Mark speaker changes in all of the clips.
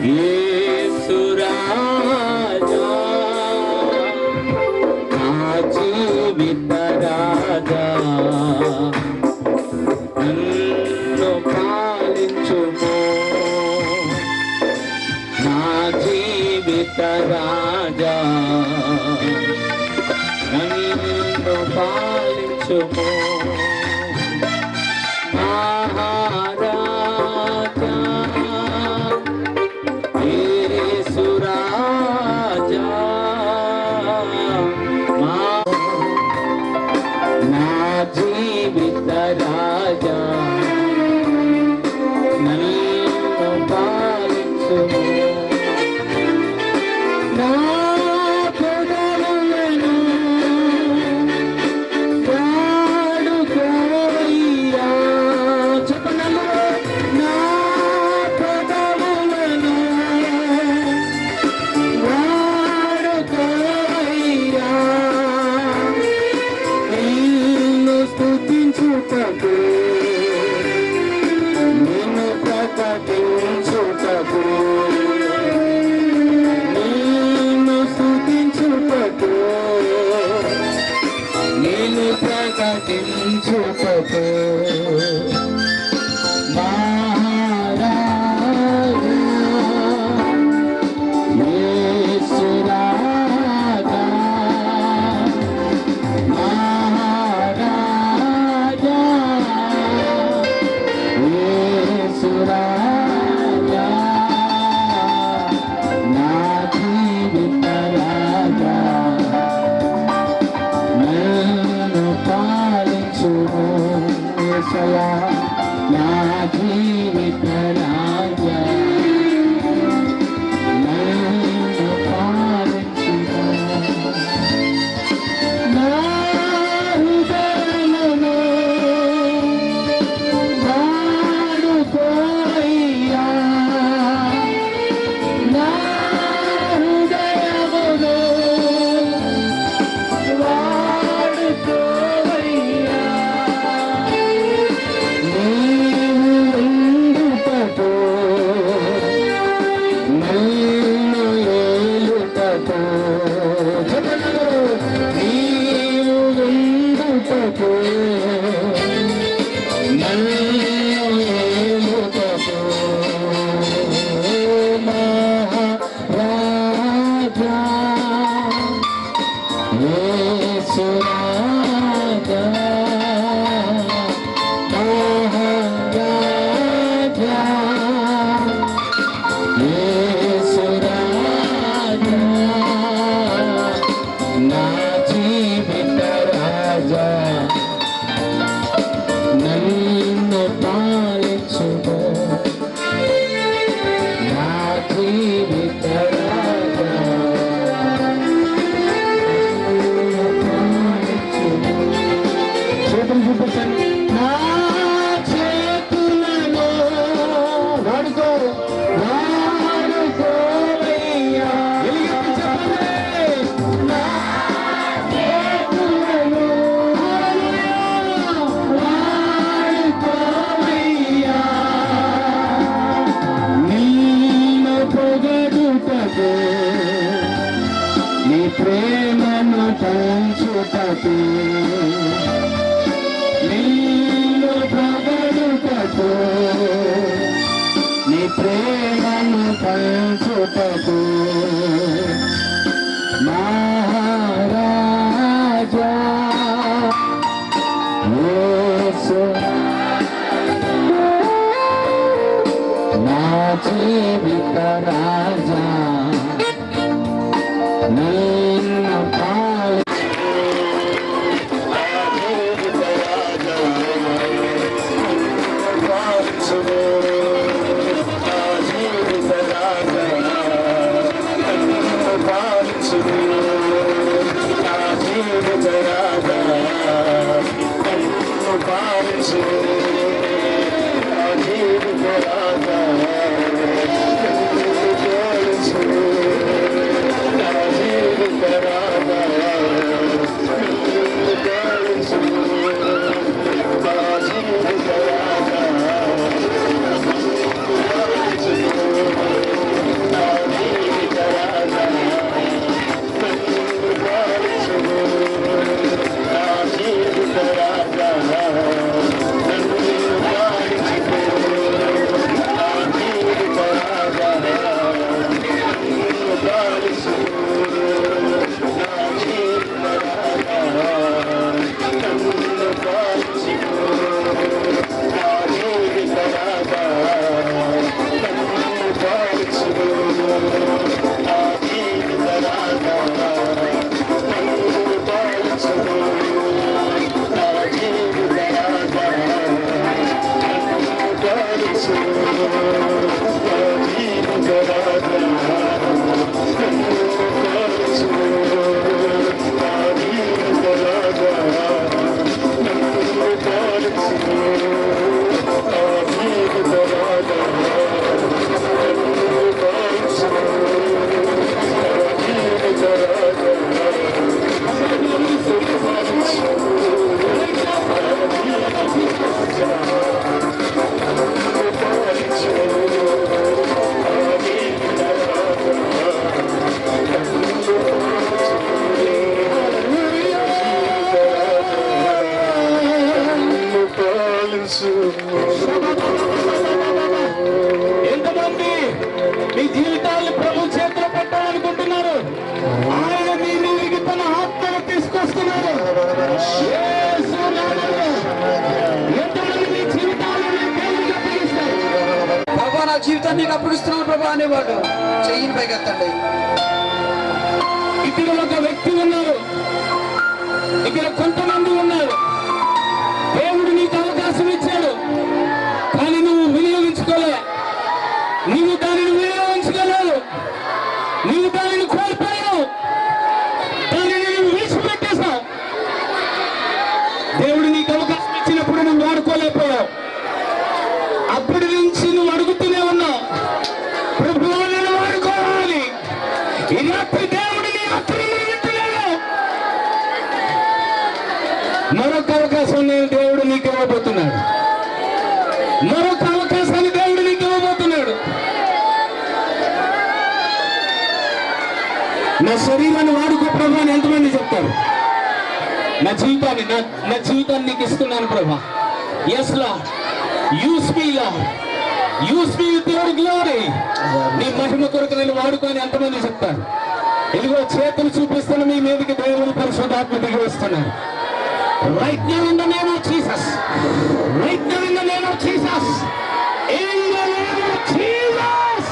Speaker 1: యేసు రాజా నా జీవిత రాజా నన్ను పాలించుము నా జీవిత రాజా నన్ను పాలించుము మహారాజా యేసు రాజా నా జీవిత రాజా నన్ను పాలించుము నా పొదలను వాడుకోవయ్యా చెప్పనలు నా పొదలను వాడుకోవయ్యా నిన్ను స్తుతించుటకు నిన్ను ప్రకటించుటకు నిన్ను స్తుతించుటకు నిన్ను ప్రకటించుటకు మహారాజా యేసు రాజా మహారాజా యేసు రాజా నా జీవిత రాజా నన్ను పాలించుము యేసయ్యా నా జీవిత రాజా నన్ను పాలించుము నా హృదయమును వాడుకోవయ్యా నా హృదయమును వాడుకోవయ్యా నీవు ఉండుటకు నన్ను ఏలుటకు నీవు ఉండుటకు నన్ను ఏలుటకు మహారాజా యేసు రాజా మహారాజా యేసు రాజా నా జీవిత రాజా నన్ను పాలించుము నా జీవిత రాజా చేతులు చూపించండి నా చేతులను వాడుకో వాడుకోవయ్యా ఎలుగెత్తి చెప్పండి నా చేతులను వాడుకోవయ్యా నిన్ను పొగడుటకు నీ ప్రేమను పంచుటకు నిన్ను పొగడుటకు నీ ప్రేమను పంచుటకు మహారాజా యేసు నా జీవిత రాజా నిన్ను
Speaker 2: ఎంతమంది మీ జీవితాన్ని ప్రభు చేతిలో పెట్టాలనుకుంటున్నారు? ఆయన మీ మీదికి తన ఆత్మను తీసుకొస్తున్నారు. యేసు నామములో ఎంతమంది మీ జీవితాలను దేవునికి అప్పగిస్తారు?
Speaker 3: ప్రభా నా జీవితాన్ని నీకు అప్పగిస్తున్నాను ప్రభా అనేవాడు చెయ్యిని పైకెత్తండి.
Speaker 2: ఇక్కడ ఒక వ్యక్తి ఉన్నారు, ఇక్కడ కొంతమంది ఉన్నారు. దేవుడు నీకు అవకాశం ఇచ్చాడు, కానీ నువ్వు వినియోగించుకోలే. నువ్వు దానిని వినియోగించుకోలేదు, నువ్వు దానిని కోల్పోయావు, దానిని నువ్వు విడిచిపెట్టేశావు. దేవుడు నీకు అవకాశం ఇచ్చినప్పుడు నువ్వు వాడుకోలేకపోయావు. అప్పటి నుంచి నువ్వు అడుగుతూనే ఉన్నావు, ప్రభువా నేను వాడుకోవాలి. ఈ రాత్రి దేవుడు నీ ఆత్మను వింటున్నాడు. మరొక అవకాశం నేను దేవుడు నీకు ఇవ్వబోతున్నాడు. మరొక అవకాశాన్ని దేవుడు నీకు ఇవ్వబోతున్నాడు. నా శరీరాన్ని వాడుకో ప్రభా అని ఎంతమంది చెప్తారు? నా జీవితాన్ని నీకు ఇస్తున్నాను ప్రభా. Yes Lord, use me Lord, use me with your glory. నీ మహిమ కొరకు నేను వాడుకొని ఎంతమంది చెప్తారు? ఇదిగో చేతులు చూపిస్తున్న మీ మీదకి దేవుని పరిశుద్ధాత్మ దిగి వస్తున్నాడు. Right now in the name of Jesus. Right now in the name of Jesus. In the name of Jesus.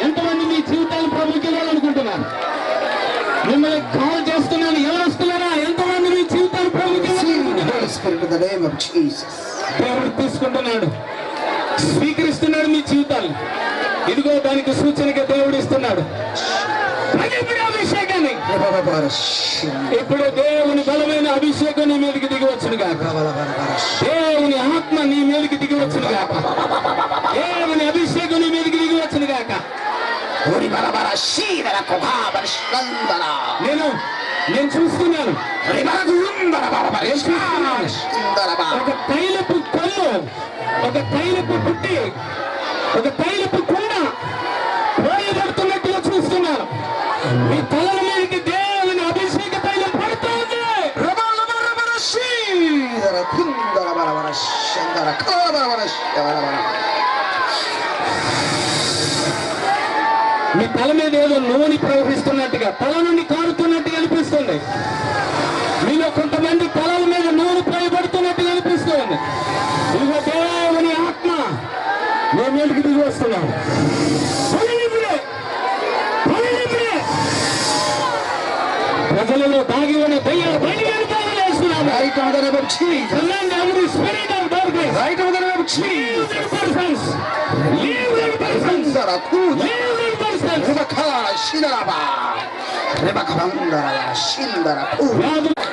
Speaker 2: ఎంతమంది మీ జీవితాలు ప్రభుకి ఇవ్వాలనుకుంటున్నారు? మిమ్మల్ని కాల్ చేస్తున్నాను, ఎవరు వస్తున్నారా? ఎంతమంది మీ జీవితాలు ప్రభుకి దేవుడు తీసుకుంటున్నాడు, స్వీకరిస్తున్నాడు మీ జీవితాలు. ఇదిగో దానికి సూచనగా దేవుడు ఇస్తున్నాడు అభిషేకాన్ని. ఇప్పుడు దేవుని బలమైన అభిషేకం నీ మీదకి దిగి వచ్చును గాక. దేవుని ఆత్మ నీ మీదకి దిగి వచ్చును గాక. దేవుని అభిషేకం నీ మీదకి దిగి వచ్చును గాక. నేను చూస్తున్నాను ఒక తైలపు కొల్లు, ఒక తైలపు పుట్టి, ఒక తైలపు కుండ పోయబడుతున్నట్టుగా చూస్తున్నాను. మీ తలల మీదకి దేవుని అభిషేక తైలం పడుతుంది. మీ తల మీద ఏదో నూనె ప్రవహిస్తున్నట్టుగా, తల నుండి కారుతున్నట్టుగా అనిపిస్తుంది. మీలో కొంతమంది తలల మీద నూనె పోయబడుతున్నట్టుగా అనిపిస్తుంది. ఇదిగో దేవుని ఆత్మ మీ మీదకి దిగి వస్తున్నాడు. ప్రజలలో దాగి ఉన్న దయ్యాలు బయటికి వెళ్ళిపోవాలేస్తున్నాను.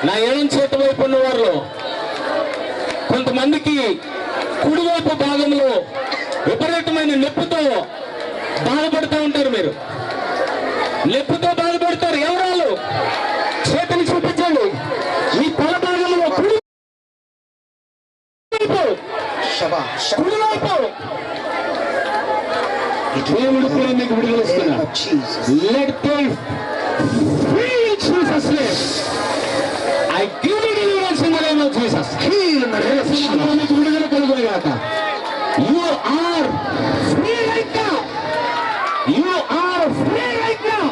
Speaker 2: నా ఎడం చేతి వైపు ఉన్న వారిలో కొంతమందికి కుడివైపు భాగంలో విపరీతమైన నొప్పితో బాధపడుతూ ఉంటారు. మీరు నొప్పితో బాధపడతారు. ఎవరాలు చేతిని చూపించండి. ఈ తల భాగంలో కుడివైపు దేవుడు కూడా మీకు విడుదల ఇస్తున్నాడు. Let them feel Jesus' name. I give you deliverance in the name of Jesus. Heal in the name of Jesus. మీకు విడుదల కలుగునుగాక. You are free right now. You are free right now.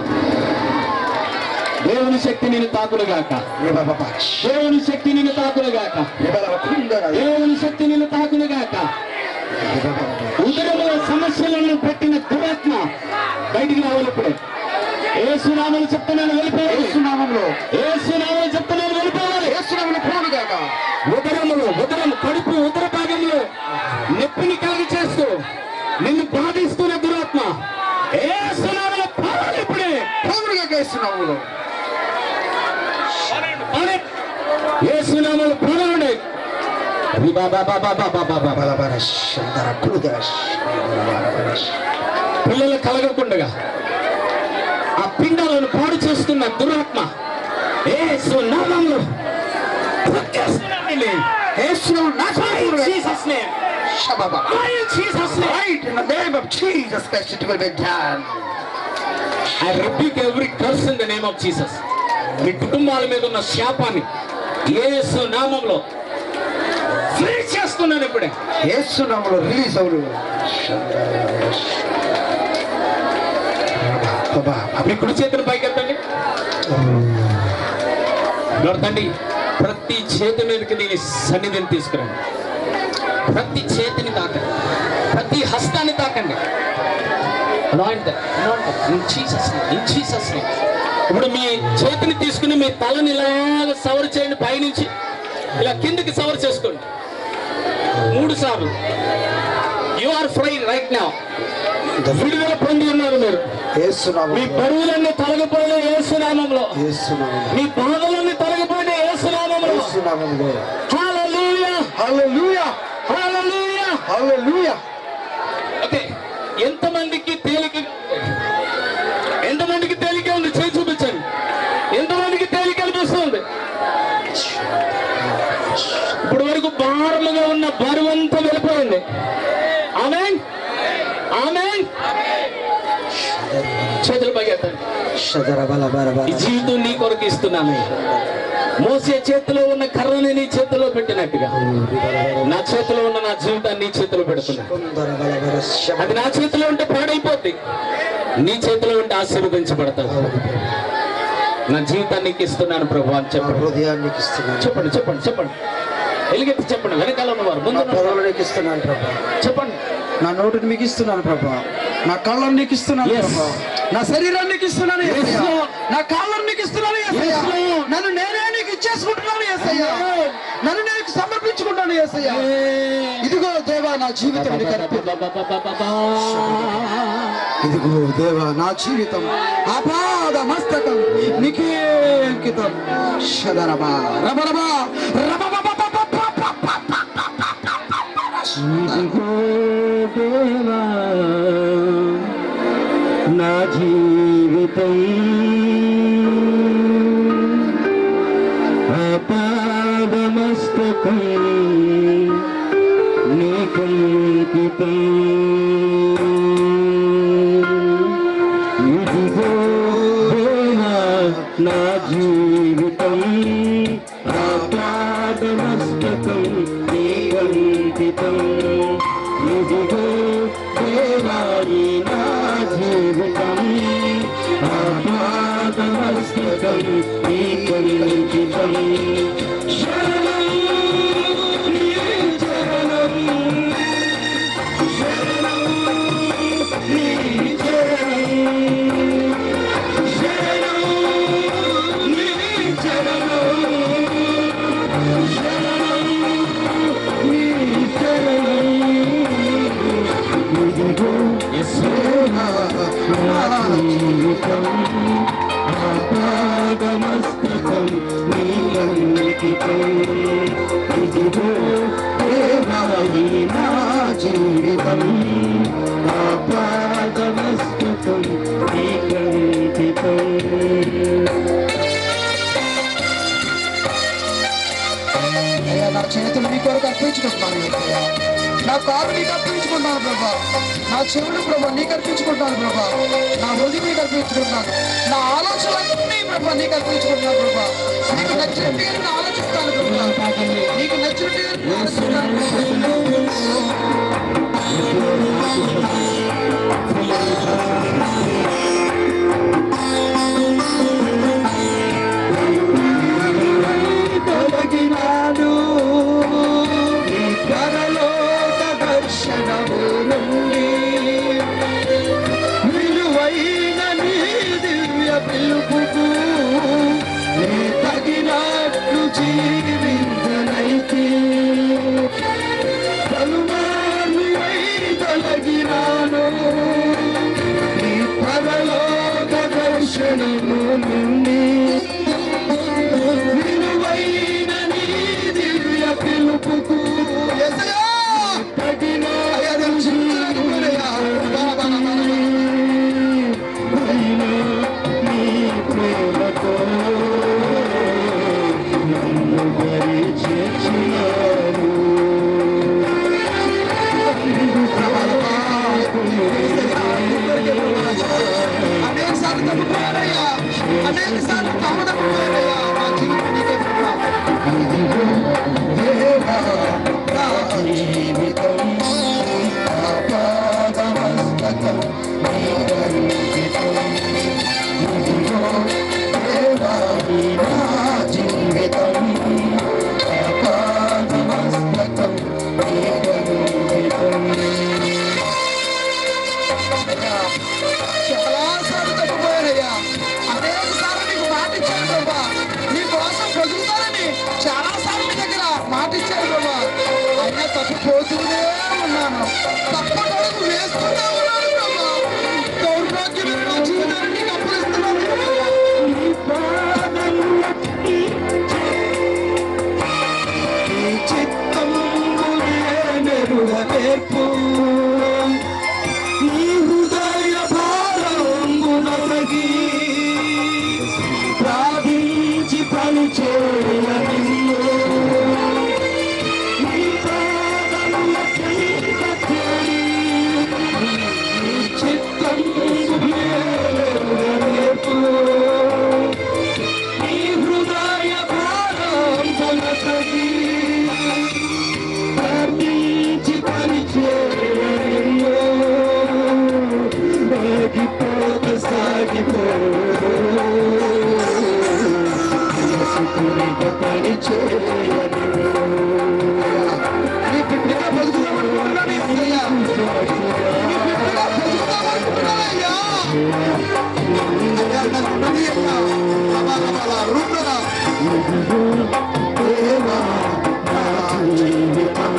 Speaker 2: దేవుని శక్తి నిన్ను తాకునుగాక. దేవుని శక్తి నిన్ను తాకునుగాక. దేవుని శక్తి నిన్ను తాకును గాక. ఉదరములో సమస్యలను పెట్టిన దురాత్మ బయటికి రావాలి. ఇప్పుడే యేసునామములో చెప్తున్నాను, వెళ్ళిపోవాలి.
Speaker 3: యేసునామములో
Speaker 2: యేసునామములో చెప్తున్నాను, వెళ్ళిపోవాలి.
Speaker 3: యేసునామములో పోను గాక.
Speaker 2: ఉదరం కడుపు ఉదర భాగంలో నొప్పిని కలిగి చేస్తూ నిన్ను బాధిస్తున్న దురాత్మ యేసునామములో పోవాలి. ఇప్పుడే
Speaker 3: పోను గాక. యేసునామములో
Speaker 2: యేసునామములో పోనండి. పిల్లలు కలగకుండా ఆ పిండాలను పాడు చేస్తున్న దురాత్మ యేసునామములో తొక్కేస్తున్నానండి.
Speaker 3: Jesus' name. Shababa.
Speaker 2: Jesus' name.
Speaker 3: Right, in the name of Jesus Christ, it will be done.
Speaker 2: I rebuke every curse in the name of Jesus. మీ కుటుంబాల మీద ఉన్న శాపాన్ని యేసు నామములో ఫ్రీ చేస్తున్నాను ఇప్పుడే.
Speaker 3: యేసునామములో రిలీజ్ అవును.
Speaker 2: మీ కుడి చేతిని పైకెత్తండి. తండ్రి, ప్రతి చేతి మీదకి నేను సన్నిధిని తీసుకురండి. ప్రతి చేతిని తాకండి, ప్రతి హస్తాన్ని తాకండి. ఇప్పుడు మీ చేతిని తీసుకుని మీ తలని ఇలాగ సవర్ చేయండి. పైనుంచి ఇలా కిందికి సవర్ చేసుకోండి 3 సార్లు. You are free right now. విడుదల పొంది ఉన్నారు మీరు. మీ బరువులన్నీ తొలగిపోయిన యేసునామములో, మీ బాధలన్నీ తొలగిపోయిన యేసునామములో. హల్లెలూయా,
Speaker 3: హల్లెలూయా,
Speaker 2: హల్లెలూయా,
Speaker 3: హల్లెలూయా.
Speaker 2: ఓకే, ఎంతమందికి తేలిక, ఎంతమందికి తేలిక ఉంది? చేయి చూపించండి. ఎంతమందికి తేలిక అనిపిస్తుంది? ఇప్పుడు వరకు భారముగా ఉన్న బరువంతా వెళ్ళిపోయింది. ఆమేన్, ఆమేన్. చేతులు పైకెత్తండి. ఈ జీవితం నీ కొరకు ఇస్తున్నాను. మోసే చేతిలో ఉన్న కర్రని నీ చేతిలో పెట్టినట్టుగా నా చేతిలో ఉన్న నా జీవితాన్ని నీ చేతిలో పెడుతున్నా. అది నా చేతిలో ఉంటే పాడైపోద్ది, నీ చేతిలో ఉంటే ఆశీర్వదించబడతావు. నా జీవితాన్ని నీకు ఇస్తున్నాను ప్రభు అని చెప్పండి.
Speaker 3: హృదయానికి ఇస్తున్నాను.
Speaker 2: చెప్పండి, చెప్పండి, చెప్పండి. ఎలుగెత్తి చెప్పండి. వెనకాల ఉన్నవారు ముందు
Speaker 3: పదవులకు ఇస్తున్నాను ప్రభు.
Speaker 2: చెప్పండి.
Speaker 3: నా నోటిని మీకు ఇస్తున్నాను ప్రభు. నా కళ్ళను నీకు ఇస్తున్నాను ప్రభు. నా శరీరాన్ని నీకు ఇస్తున్నాను యేసయ్యా. నా కాళ్ళను నీకు ఇస్తున్నాను యేసయ్యా. నన్ను నేనే నీకు ఇచ్చేసుకుంటున్నాను యేసయ్యా. నన్ను నేను సమర్పించుకుంటాను యేసయ్యా. ఇదిగో దేవా నా జీవితం నీకు ఇదిగో దేవా నా జీవితం అపాద మస్తకం నీకే అంకితం. శదరబా రబరబా రబబా
Speaker 1: దేవా నా జీవితం ఆపాదమస్తకం నీకంకితం. ఇదిగో దేవా నా జీవితం ఆపాదమస్తకం నీకంకితం. ఇదిగో దేవా నా జీవితం ఆపాదమస్తకం నీకంకితం. శరణం నీ చరణం, శరణం నీ చరణం, శరణం నీ చరణం, శరణం నీ చరణం. ఇదిగో నా జీవితం ఆపాదమస్తకం నీకంకితం. ఇదిగో దేవా నా జీవితం ఆపాదమస్తకం నీకంకితం.
Speaker 3: అయ్యా నా చేతులు మీ కొరకు అర్పించుకుంటున్నాను యేసయ్యా. నా కాలు నీకు అర్పించుకుంటాను ప్రభా. నా చెవులు ప్రభా నీకు అర్పించుకుంటాను ప్రభా. నా హృదయం నీకు అర్పించుకుంటున్నాను. నా ఆలోచనలన్నీ ప్రభా నీకు అర్పించుకుంటున్నాను ప్రభా. నీకు నచ్చినట్టుగా నేను ఆలోచిస్తాను ప్రభా. నీకు నచ్చినట్టుగా నేను ఆలోచిస్తాను
Speaker 1: తొలగినాడు
Speaker 3: అనేకసార్లు తామదపోయానయ్యా. నా జీవితం నీకే ఇదిగో దేవా నా జీవితం ఆపాదమస్తకం నీకంకితం. ఇదిగో దేవా నా జీవితం ఆపాదమస్తకం నీకంకితం. చాలా సార్లు తప్పిపోయానయ్యా. అనేక సార్లు నీకు మాట ఇచ్చాను ప్రభా, నీ కోసం పొదుగుతానని చాలా సార్లు నీ దగ్గర మాట ఇచ్చాను ప్రభా. అయినా తప్పిపోతూనే ఉన్నాను, తప్పటడుగు వేస్తూనే ఉన్నాను ప్రభా. దౌర్భాగ్యమైన నా జీవితాన్ని నీకు అప్పగిస్తున్నాను ప్రభా. నీ చిత్తము నెరవేర్పు నీ హృదయ భారంబునొసగి ప్రార్థించి పని చేయ నిన్ను నీ పాదముల చెంత చేరి నీ చిత్తము నెరవేర్పు నీ హృదయ భారంబునొసగి ప్రార్థించి పని చేయ నిన్ను సాగిపో పని చేయను. నీ బిడ్డగా బతుకుతామనుకుంటున్నానయ్యా. నీ బిడ్డగా బతుకుతామనుకుంటున్నానయ్యా. దేవా నా జీవితం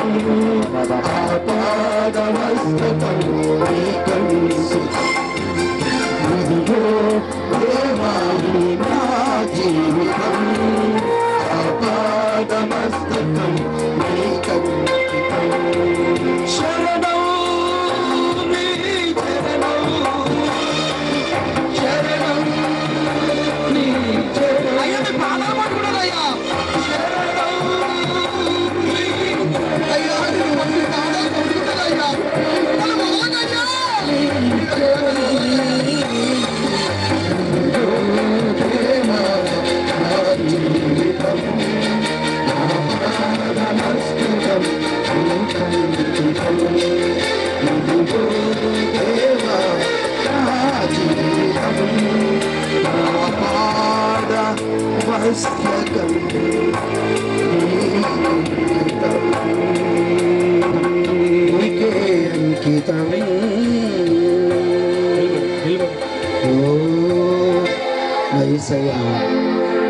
Speaker 3: ఆపాదమస్తకం నీకంకితం. ఇదిగో దేవా నా జీవితం ఆపాదమస్తకం నీకంకితం. శరణం నీ చరణం శరణం నీ చరణం. అయ్యా మీ పాదాలు పట్టుకున్నారయ్యా. శరణం నీ అయ్యా నేను వంటి పాదాలు పట్టుకున్నారయ్యా. వాళ్ళు మొదలకయ్యా.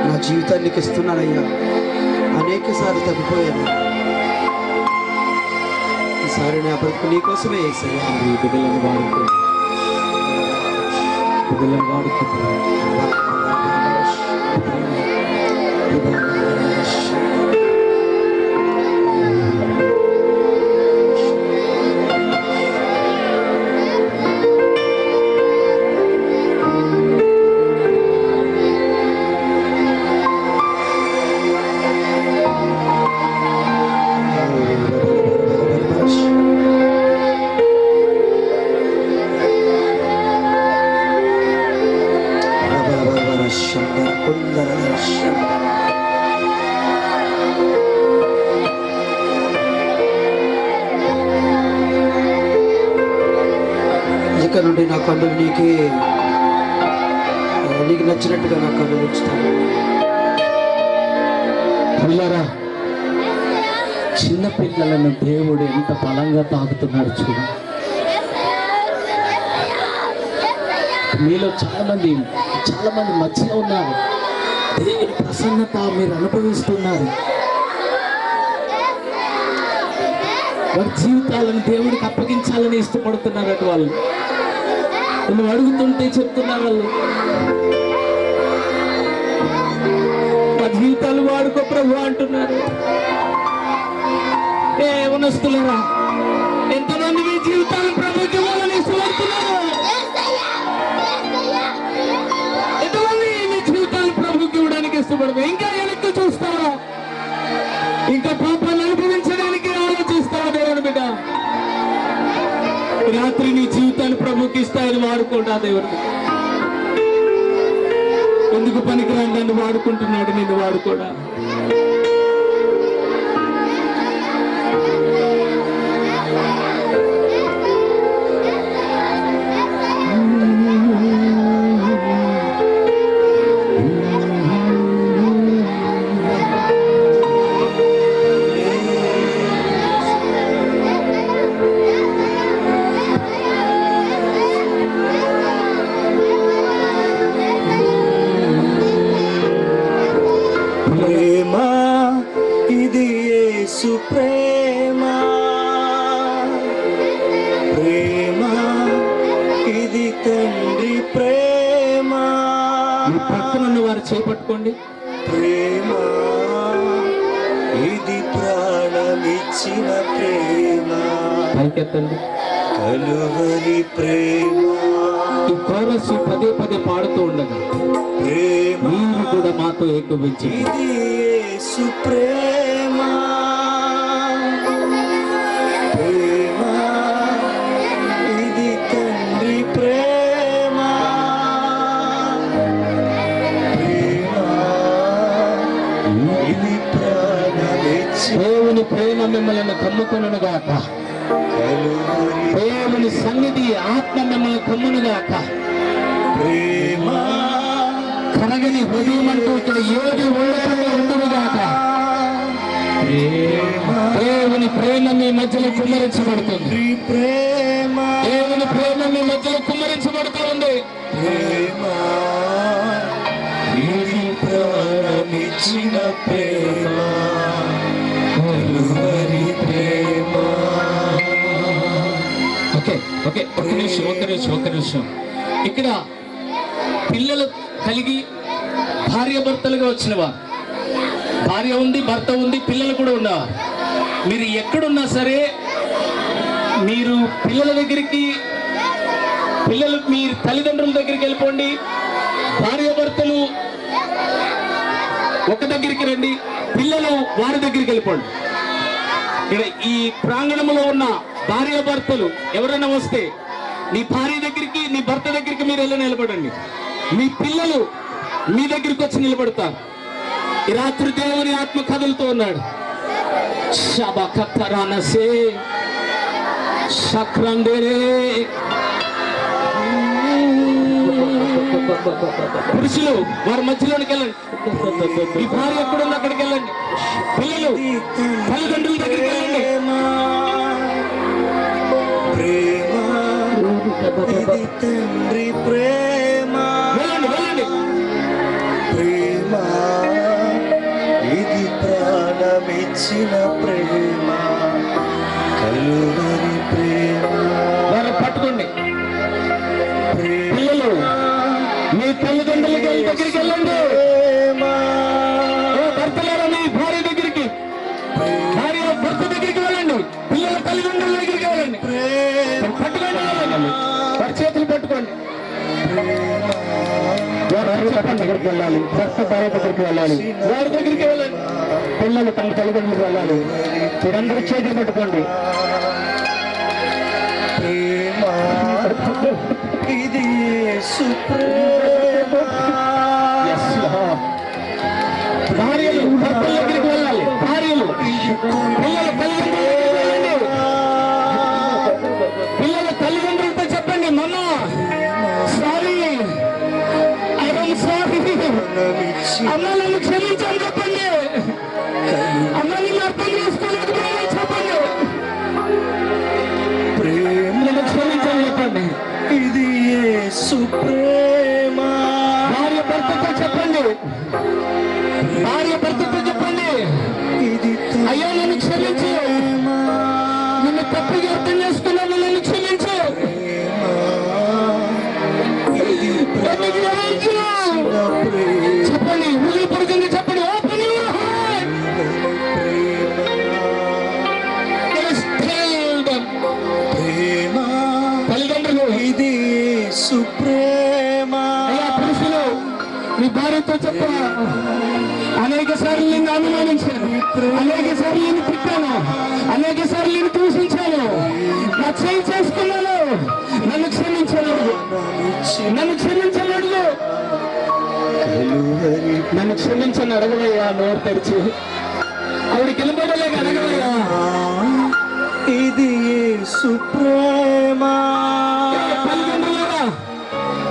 Speaker 3: నా జీవితానికి ఇస్తున్నానయ్యా. అనేక సార్లు తగ్గిపోయాను, ఈసారి నా బ్రతుకు నీకోసమే వేసయ్యా.
Speaker 2: ఈ బిడ్డలను వాడుకో, బిడ్డలను వాడుకో.
Speaker 3: ఇక నుండి నా కన్నులు నీకు నచ్చినట్టుగా నా కన్నులు ఇస్తాను.
Speaker 2: పిల్లరా, చిన్న పిల్లలను దేవుడు ఎంత బలంగా తాకుతున్నాడు చూడు. మీలో చాలా మంది మధ్యలో ఉన్నారు. దేవుని ప్రసన్నత మీరు అనుభవిస్తున్నారు. వారి జీవితాలను దేవుడికి అప్పగించాలని ఇష్టపడుతున్నారట వాళ్ళు. నువ్వు అడుగుతుంటే చెప్తున్నారు వాళ్ళు, మా జీవితాలు వాడుకో ప్రభు అంటున్నారు. వనస్తులరా, ఎంతమంది మీ జీవితాలు ప్రభుకి ఇవ్వాలని ఇష్టపడుతున్నారు? ఎంతమంది మీ జీవితాలు ప్రభుకి ఇవ్వడానికి ఇష్టపడతారు? ఇంకా వెనక్కి చూస్తారా? ఇంకా పాపాన్ని అనుభవించడానికి ఆలోచిస్తారా? దేవుని బిడ్డ, రాత్రి నీ జీవితాన్ని ప్రభుకి ఇస్తాయని వాడుకుంటా దేవుడు. ఎందుకు పనికిరాని నన్ను వాడుకుంటున్నాడు, నిన్ను వాడుకోడా?
Speaker 1: ప్రేమ ప్రేమ ఇది తండ్రి ప్రేమ.
Speaker 2: మీ పక్కన వారు చేపట్టుకోండి.
Speaker 1: ప్రేమ ఇది ప్రాణమిచ్చిన ప్రేమ.
Speaker 2: పైకెత్తండి.
Speaker 1: కలువరి ప్రేమ.
Speaker 2: ఈ కోరస్ పదే పదే పాడుతూ ఉండగా
Speaker 1: ప్రేమ
Speaker 2: మీరు కూడా మాతో ఏకీభవించి
Speaker 1: ఇది యేసు ప్రేమ. ప్రేమ ఇది తండ్రి ప్రేమ. ప్రేమ ఇది ప్రాణమిచ్చి.
Speaker 2: దేవుని ప్రేమ మిమ్మల్ని కమ్ముకొనును గాక. దేవుని సన్నిధి ఆత్మ మిమ్మల్ని కమ్మునుగాక.
Speaker 1: ప్రేమ
Speaker 2: కనగని హృదయం అంటూ ఇక్కడ ఏది ఉండకుండా ఉండునుగాక. దేవుని ప్రేమ మీ మధ్యలో కుమ్మరించబడుతుంది.
Speaker 1: ప్రేమ
Speaker 2: దేవుని ప్రేమ మీ మధ్యలో కుమ్మరించబడుతుంది.
Speaker 1: ప్రేమ ఇది ప్రాణమిచ్చిన ప్రేమ. కలువరి ప్రేమ.
Speaker 2: ఓకే ఓకే, ఒక నిమిషం. ఇక్కడ పిల్లలు కలిగి భార్యాభర్తలుగా వచ్చినవా? భార్య ఉంది, భర్త ఉంది, పిల్లలు కూడా ఉన్నవారు. మీరు ఎక్కడున్నా సరే మీరు పిల్లల దగ్గరికి, పిల్లలు మీ తల్లిదండ్రుల దగ్గరికి వెళ్ళిపోండి. భార్యాభర్తలు ఒక దగ్గరికి రండి, పిల్లలు వారి దగ్గరికి వెళ్ళిపోండి. ఇక్కడ ఈ ప్రాంగణంలో ఉన్న భార్యాభర్తలు ఎవరైనా వస్తే నీ భార్య దగ్గరికి, నీ భర్త దగ్గరికి మీరు వెళ్ళి నిలబడండి. మీ పిల్లలు మీ దగ్గరికి వచ్చి నిలబడతారు. ఈ రాత్రి దేవుని ఆత్మ కదులుతూ ఉన్నాడు. పురుషులు వారి మధ్యలోనికి వెళ్ళండి. మీ భార్య ఎక్కడుంది అక్కడికి వెళ్ళండి. పిల్లలు తల్లిదండ్రుల దగ్గరికి వెళ్ళండి.
Speaker 1: ప్రేమ ఇది తండ్రి ప్రేమ.
Speaker 2: వెళ్ళండి.
Speaker 1: ప్రేమ ఇది ప్రాణమిచ్చిన ప్రేమ. కలువరి ప్రేమ.
Speaker 2: వారు పట్టుకోండి. పిల్లలు మీ తల్లిదండ్రుల దగ్గరికి వెళ్ళండి. భర్తలారా మీ భార్య దగ్గరికి, భార్య భర్త దగ్గరికి వెళ్ళండి. పిల్లల తల్లిదండ్రుల దగ్గరికి వెళ్ళండి. పట్టుకోండి, వారి చేతులు పట్టుకోండి. దగ్గరికి వెళ్ళాలి, భర్త భార్య దగ్గరికి వెళ్ళాలి, వారి దగ్గరికి వెళ్ళండి. పిల్లలు తమ తల్లిదండ్రులకు వెళ్ళాలి. మీరందరూ చేతులు పట్టుకోండి.
Speaker 1: ప్రేమ ఇది యేసు ప్రేమ.
Speaker 2: భార్యలు భర్తల దగ్గరికి వెళ్ళాలి. భార్యలు పిల్లల తల్లిదండ్రుల దగ్గరికి వెళ్ళండి. పిల్లల తల్లిదండ్రులతో చెప్పండి, మమ్మ సారీ, ఐఎమ్ సారీ, అమ్మ నన్ను క్షమించని చెప్పండి. అమ్మ నిన్ను అర్థం చేసుకోలేకపోయినా చెప్పండి.
Speaker 1: ప్రేమ
Speaker 2: నన్ను క్షమించని చెప్పండి.
Speaker 1: ఇది యేసు ప్రేమ.
Speaker 2: భార్య భర్తతో చెప్పండి. భార్య భర్తతో చెప్పండి,
Speaker 1: ఇది
Speaker 2: అయ్యా నన్ను క్షమించు, నిన్ను తప్పుగా అర్థం చేసుకున్నాను, నన్ను క్షమించు.
Speaker 1: ఇది ప్రాణమిచ్చిన ప్రేమ.
Speaker 2: చెప్పండి, హృదయపూర్వకంగా చెప్పండి. Open your heart.
Speaker 1: ప్రేమ
Speaker 2: తల్లిదండ్రులు,
Speaker 1: ఇది యేసు ప్రేమ.
Speaker 2: అయ్యా పురుషులు మీ భార్యతో చెప్పరా, అనేక సార్లు నిన్ను అనుమానించాను, అనేక సార్లు నేను తిట్టాను, అనేక సార్లు నేను దూషించాను, నా చేయి చేసుకున్నాను, నన్ను క్షమించలేదు, నన్ను క్షమించలేదు. నన్ను క్షమించని అడగవయ్యా నోరు తెరిచి. ఆవిడికి వెళ్ళిపోవడలేక అడగవయ్యా.
Speaker 1: ఇది యేసు ప్రేమ.
Speaker 2: తల్లిదండ్రులారా,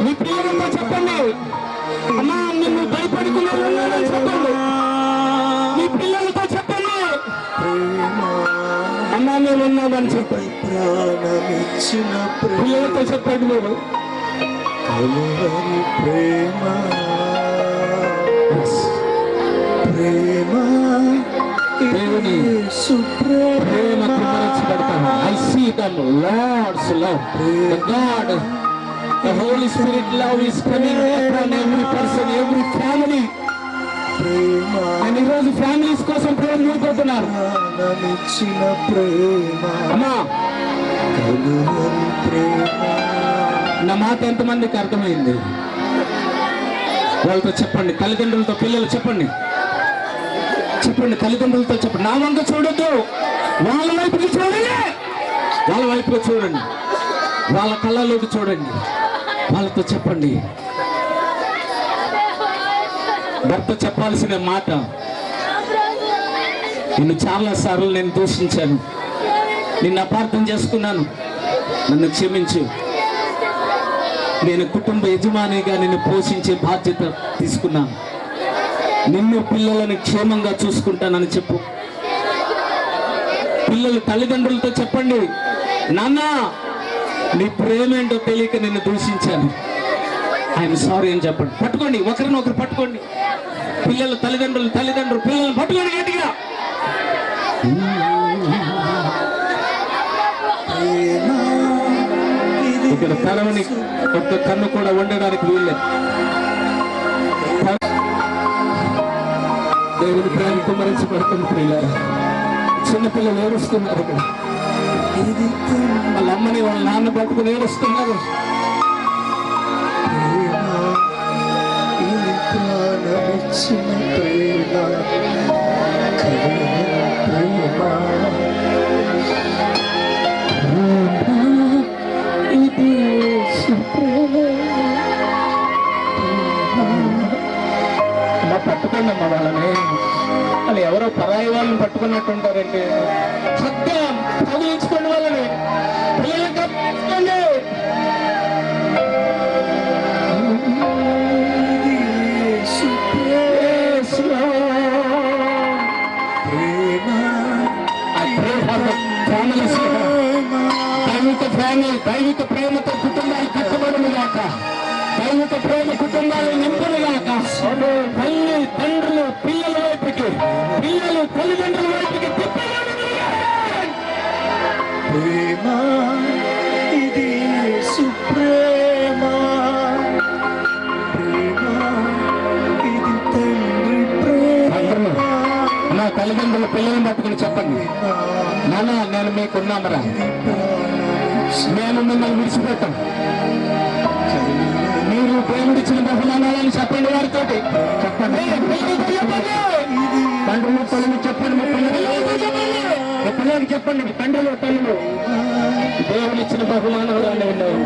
Speaker 2: మీ పిల్లలతో చెప్పండి, అమ్మా నిన్ను భయపడుకున్నాను చెప్పండి. మీ పిల్లలతో చెప్పండి, అమ్మా నేను ఉన్నామని చెప్పండి.
Speaker 1: ప్రాణమిచ్చిన
Speaker 2: పిల్లలతో చెప్పండి మీరు.
Speaker 1: కలువరి ప్రేమ, ప్రేమ,
Speaker 2: దేవుని
Speaker 1: యేసు
Speaker 2: ప్రేమ
Speaker 1: ప్రేమ.
Speaker 2: కుమరించబడతాను. I see them, Lord's love. The God, the Holy Spirit love is coming upon every person, every family.
Speaker 1: ప్రేమ,
Speaker 2: నేను ఈరోజు ఫ్యామిలీస్ కోసం ప్రేమ నింపుతున్నాను.
Speaker 1: ప్రాణమిచ్చిన ప్రేమ,
Speaker 2: అమ్మా
Speaker 1: కలువరి ప్రేమ.
Speaker 2: నా మాట ఎంతమందికి అర్థమైంది? వాళ్ళతో చెప్పండి, తల్లిదండ్రులతో పిల్లలు చెప్పండి, చెప్పండి తల్లిదండ్రులతో చెప్పండి. నా వంక చూడొద్దు, వాళ్ళ వైపుకి చూడండి, వాళ్ళ వైపుకి చూడండి, వాళ్ళ కళ్ళలోకి చూడండి. వాళ్ళతో చెప్పండి. భర్త చెప్పాల్సిన మాట, నిన్ను చాలా సార్లు నేను దూషించాను, నిన్ను అపార్థం చేసుకున్నాను, నన్ను క్షమించు. నేను కుటుంబ యజమానిగా నిన్ను పోషించే బాధ్యత తీసుకున్నాను, నిన్ను పిల్లలను క్షేమంగా చూసుకుంటానని చెప్పు. పిల్లలు తల్లిదండ్రులతో చెప్పండి, నాన్న నీ ప్రేమేంటో తెలియక నిన్ను దూషించాను, ఐఎమ్ సారీ అని చెప్పండి. పట్టుకోండి, ఒకరినొకరు పట్టుకోండి. పిల్లలు తల్లిదండ్రులు పిల్లలు పట్టుకోండి గట్టిగా.
Speaker 1: ప్రేమ, ఇది
Speaker 2: ఇక్కడ తలవని ఒక్క కన్ను కూడా ఉండడానికి వీల్లేదు. దేవుని ప్రేమ కుమరించబడుతుంది. ప్రియులారా, చిన్నపిల్లలు ఏడుస్తున్నారు ఇక్కడ.
Speaker 1: ఇది
Speaker 2: వాళ్ళ అమ్మని వాళ్ళ నాన్న పట్టుకుని ఏడుస్తున్నారు.
Speaker 1: ప్రేమ, ఇది ప్రాణమిచ్చిన ప్రేమ, కలువరి ప్రేమ.
Speaker 2: ఇది యేసు ప్రేమ. అమ్మా పట్టుకోండి అమ్మా వాళ్ళని. వాళ్ళు ఎవరో పరాయి వాళ్ళని పట్టుకున్నట్టు ఉంటారండి. సత్యం చదివించుకోండి వాళ్ళని, పిల్లలకి అప్పగించుకోండి.
Speaker 1: ఇది యేసు ప్రేమ,
Speaker 2: ఫ్యామిలీస్ దైవిక ప్రేమతో కుటుంబాలు కట్టబడును గాక. దైవిక ప్రేమ కుటుంబాలు నింపును గాక. తల్లి తండ్రులు పిల్లల వైపుకి, పిల్లలు తల్లిదండ్రుల వైపుకి తిప్పబడును గాక.
Speaker 1: ప్రేమ, ఇది యేసు ప్రేమ, ప్రేమ, ఇది తండ్రి ప్రేమ.
Speaker 2: నా తల్లిదండ్రుల పిల్లలను పట్టుకుని చెప్పండి, నాన్న నేను మీకున్నామరా, మేము మిమ్మల్ని విడిచిపెట్టాం, మీరు ప్రేమించిన బహుమానాలని చెప్పండి. వారితో చెప్పండి, తండ్రులు తల్లులు చెప్పండి, మీ పిల్లలకి చెప్పండి, తండ్రులు తల్లులు దేవుని ఇచ్చిన బహుమానాలు అని ఉన్నాయి,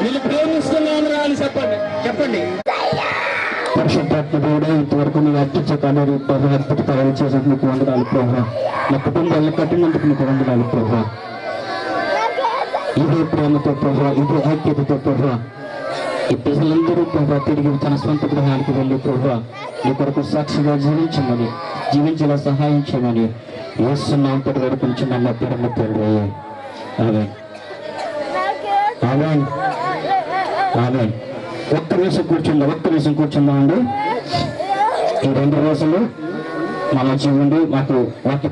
Speaker 2: వీళ్ళు ప్రేమిస్తున్నాను రా అని చెప్పండి. చెప్పండి. పరిశుద్ధాత్మ దేవుడే, ఇంతవరకు నువ్వు అర్పించే కానీ అద్భుత కార్యాలు చేసేందుకు నీకు వందనాలు ప్రభువా. నా కుటుంబాన్ని కట్టినందుకు నీకు వందనాలు ప్రభువా. ఇదే ప్రేమతో ప్రభువా, ఇదే ఐక్యతతో ప్రభువా, ఈ ప్రజలందరూ ప్రభువా తిరిగి తన సొంత గృహానికి వెళ్ళి ప్రభువా నీ కొరకు సాక్షిగా జీవించేలా సహాయం చేయమని యేసునామమున వేడుకొంచున్నాము మా పరమ తండ్రి. ఆమేన్, ఆమేన్, ఆమేన్. ఒక్క నిమిషం కూర్చుందామండి. ఈ 2 రోజులు మన జీవుండి మాకు వాక్య